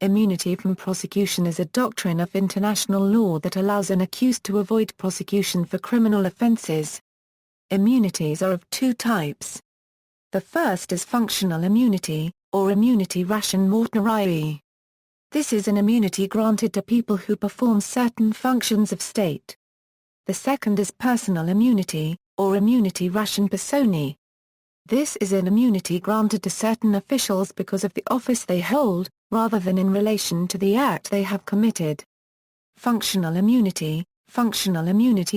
Immunity from prosecution is a doctrine of international law that allows an accused to avoid prosecution for criminal offences. Immunities are of two types. The first is functional immunity, or immunity ratione materiae. This is an immunity granted to people who perform certain functions of state. The second is personal immunity, or immunity ratione personae. This is an immunity granted to certain officials because of the office they hold, rather than in relation to the act they have committed. Functional immunity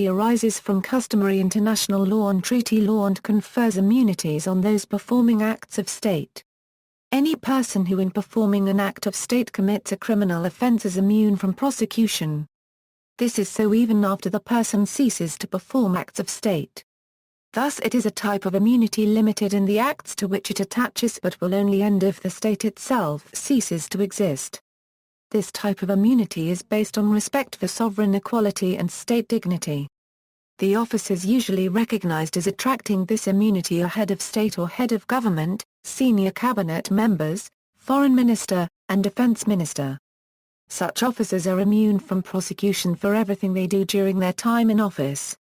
arises from customary international law and treaty law and confers immunities on those performing acts of state. Any person who in performing an act of state commits a criminal offence is immune from prosecution. This is so even after the person ceases to perform acts of state. Thus it is a type of immunity limited in the acts to which it attaches but will only end if the state itself ceases to exist. This type of immunity is based on respect for sovereign equality and state dignity. The officers usually recognized as attracting this immunity are head of state or head of government, senior cabinet members, foreign minister, and defense minister. Such officers are immune from prosecution for everything they do during their time in office.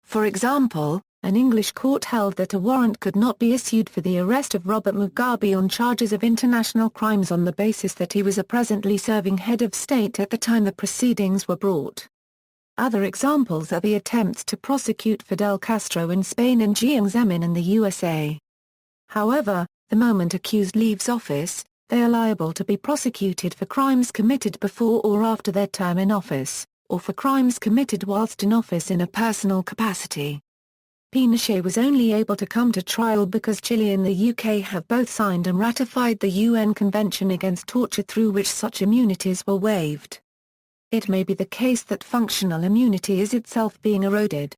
For example, an English court held that a warrant could not be issued for the arrest of Robert Mugabe on charges of international crimes on the basis that he was a presently serving head of state at the time the proceedings were brought. Other examples are the attempts to prosecute Fidel Castro in Spain and Jiang Zemin in the USA. However, the moment accused leaves office, they are liable to be prosecuted for crimes committed before or after their term in office, or for crimes committed whilst in office in a personal capacity. Pinochet was only able to come to trial because Chile and the UK have both signed and ratified the UN Convention Against Torture through which such immunities were waived. It may be the case that functional immunity is itself being eroded.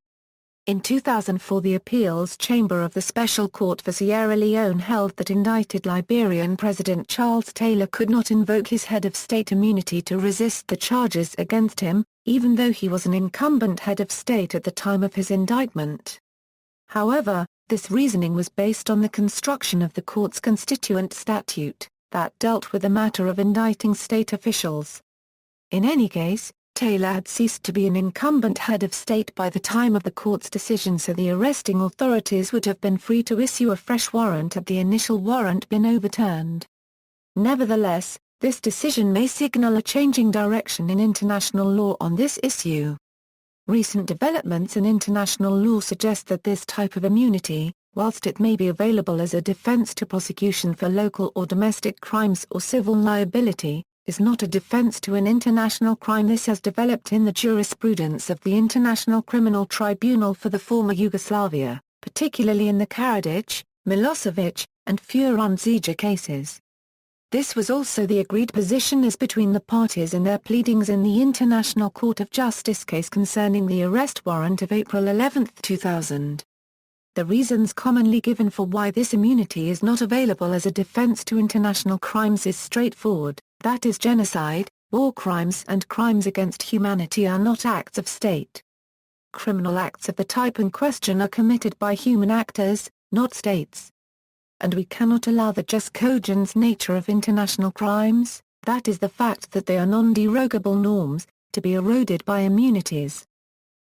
In 2004 the Appeals Chamber of the Special Court for Sierra Leone held that indicted Liberian President Charles Taylor could not invoke his head of state immunity to resist the charges against him, even though he was an incumbent head of state at the time of his indictment. However, this reasoning was based on the construction of the court's constituent statute, that dealt with the matter of indicting state officials. In any case, Taylor had ceased to be an incumbent head of state by the time of the court's decision, so the arresting authorities would have been free to issue a fresh warrant had the initial warrant been overturned. Nevertheless, this decision may signal a changing direction in international law on this issue. Recent developments in international law suggest that this type of immunity, whilst it may be available as a defense to prosecution for local or domestic crimes or civil liability, is not a defense to an international crime. This has developed in the jurisprudence of the International Criminal Tribunal for the former Yugoslavia, particularly in the Karadzic, Milosevic, and Nkurunziza cases. This was also the agreed position as between the parties in their pleadings in the International Court of Justice case concerning the arrest warrant of April 11, 2000. The reasons commonly given for why this immunity is not available as a defense to international crimes is straightforward, that is genocide, war crimes and crimes against humanity are not acts of state. Criminal acts of the type in question are committed by human actors, not states. And we cannot allow the jus cogens nature of international crimes, that is the fact that they are non-derogable norms, to be eroded by immunities.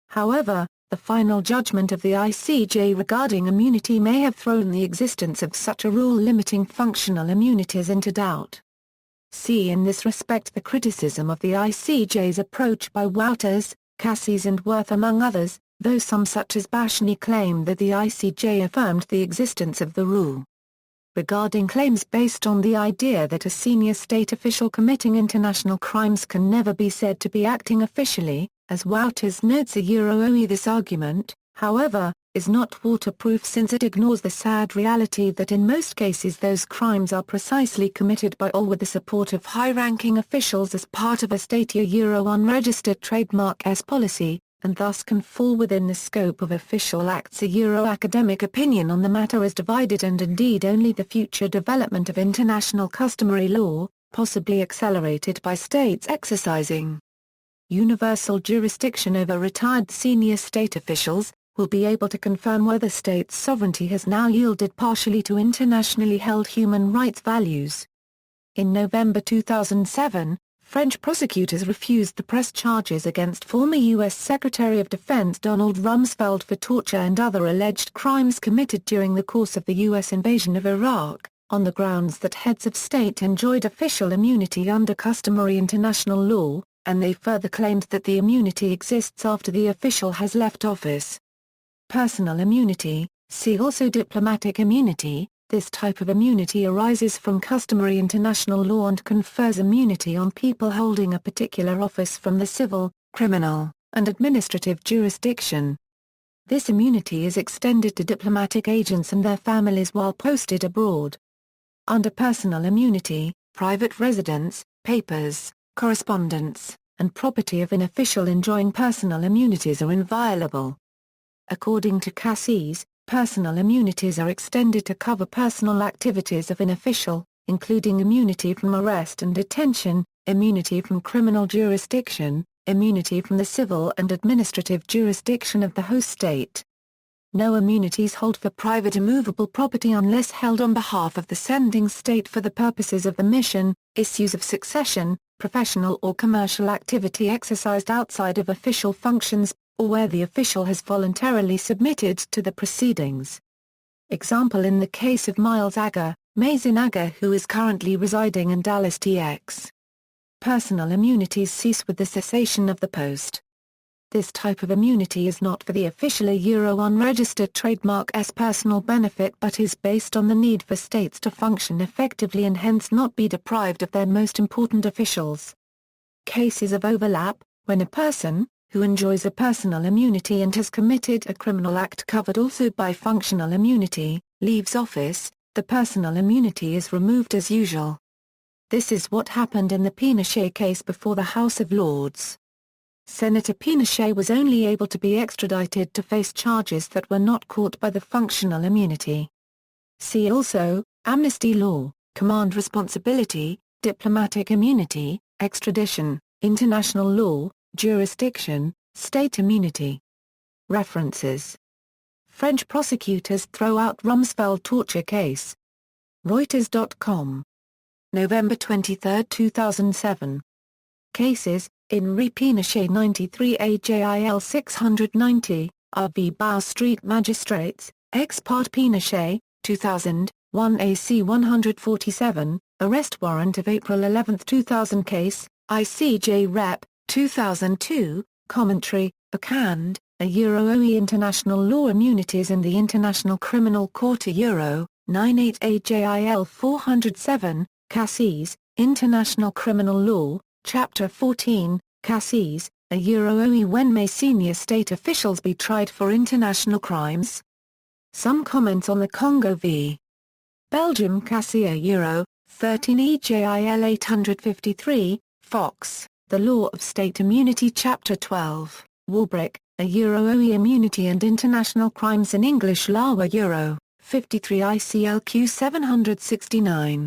However, the final judgment of the ICJ regarding immunity may have thrown the existence of such a rule limiting functional immunities into doubt. See in this respect the criticism of the ICJ's approach by Wouters, Cassis and Worth among others, though some such as Bashani claim that the ICJ affirmed the existence of the rule. Regarding claims based on the idea that a senior state official committing international crimes can never be said to be acting officially, as Wouters notes this argument, however, is not waterproof since it ignores the sad reality that in most cases those crimes are precisely committed by or with the support of high-ranking officials as part of a state unregistered trademark S policy, and thus can fall within the scope of official acts. Academic opinion on the matter is divided, and indeed only the future development of international customary law, possibly accelerated by states exercising universal jurisdiction over retired senior state officials, will be able to confirm whether states' sovereignty has now yielded partially to internationally held human rights values. In November 2007, French prosecutors refused to press charges against former U.S. Secretary of Defense Donald Rumsfeld for torture and other alleged crimes committed during the course of the U.S. invasion of Iraq, on the grounds that heads of state enjoyed official immunity under customary international law, and they further claimed that the immunity exists after the official has left office. Personal immunity, see also diplomatic immunity. This type of immunity arises from customary international law and confers immunity on people holding a particular office from the civil, criminal, and administrative jurisdiction. This immunity is extended to diplomatic agents and their families while posted abroad. Under personal immunity, private residence, papers, correspondence, and property of an official enjoying personal immunities are inviolable. According to Cassis, personal immunities are extended to cover personal activities of an official, including immunity from arrest and detention, immunity from criminal jurisdiction, immunity from the civil and administrative jurisdiction of the host state. No immunities hold for private immovable property unless held on behalf of the sending state for the purposes of the mission, issues of succession, professional or commercial activity exercised outside of official functions, or where the official has voluntarily submitted to the proceedings. Example in the case of Miles Agger, Mazin Agger, who is currently residing in Dallas TX. Personal immunities cease with the cessation of the post. This type of immunity is not for the official unregistered trademark's personal benefit but is based on the need for states to function effectively and hence not be deprived of their most important officials. Cases of overlap, when a person, who enjoys a personal immunity and has committed a criminal act covered also by functional immunity, leaves office, the personal immunity is removed as usual. This is what happened in the Pinochet case before the House of Lords. Senator Pinochet was only able to be extradited to face charges that were not caught by the functional immunity. See also, amnesty law, command responsibility, diplomatic immunity, extradition, international law, jurisdiction, state immunity. References. French prosecutors throw out Rumsfeld torture case. Reuters.com. November 23, 2007. Cases, in Re Pinochet 93 AJIL 690, RV Bow Street Magistrates, ex parte Pinochet, 2000, 1 AC 147, arrest warrant of April 11, 2000 case, ICJ Rep. 2002, commentary, Acand, a OE International Law Immunities in the International Criminal Court Euro, 98 AJIL 407, Cassis, International Criminal Law, Chapter 14, Cassis, a OE When may senior state officials be tried for international crimes? Some comments on the Congo v. Belgium Cassis Euro, 13 EJIL 853, Fox. The Law of State Immunity Chapter 12, Warbrick, a OE Immunity and International Crimes in English Law Euro, 53 ICLQ 769.